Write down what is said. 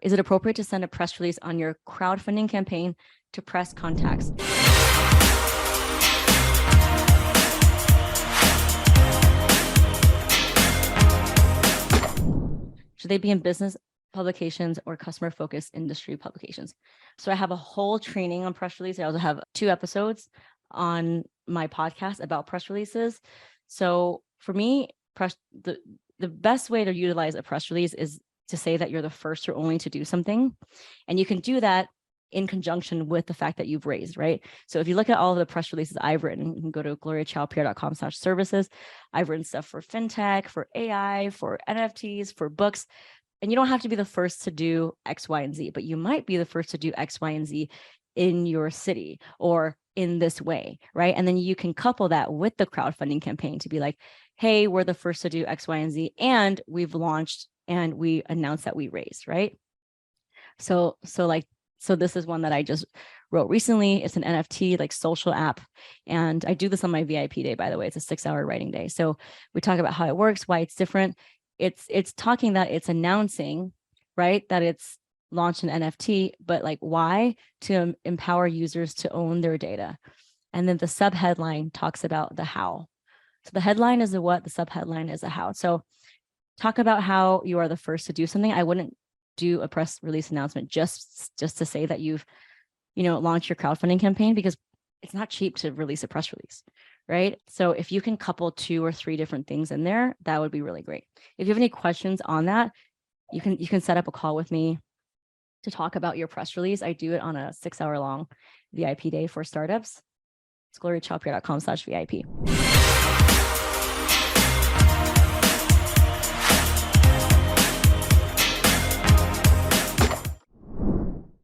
Is it appropriate to send a press release on your crowdfunding campaign to press contacts? Should they be in business publications or customer-focused industry publications? So I have a whole training on press release. I also have 2 episodes on my podcast about press releases. So for me, the best way to utilize a press release is to say that you're the first or only to do something. And you can do that in conjunction with the fact that you've raised, right? So if you look at all of the press releases I've written, you can go to gloriachoupr.com/services. I've written stuff for fintech, for AI, for NFTs, for books. And you don't have to be the first to do X, Y, and Z, but you might be the first to do X, Y, and Z in your city or in this way, right? And then you can couple that with the crowdfunding campaign to be like, hey, we're the first to do X, Y, and Z, and we've launched and we announced that we raised, right? So this is one that I just wrote recently. It's an NFT like social app. And I do this on my VIP day, by the way. It's a 6-hour writing day. So we talk about how it works, why it's different. It's talking that it's announcing, right, that it's launched an NFT, but like why? To empower users to own their data. And then the subheadline talks about the how. So the headline is the what, the subheadline is the how. So talk about how you are the first to do something. I wouldn't do a press release announcement just to say that you've, launched your crowdfunding campaign, because it's not cheap to release a press release, right? So if you can couple 2 or 3 different things in there, that would be really great. If you have any questions on that, you can set up a call with me to talk about your press release. I do it on a 6-hour long VIP day for startups. It's gloriachoupr.com/VIP.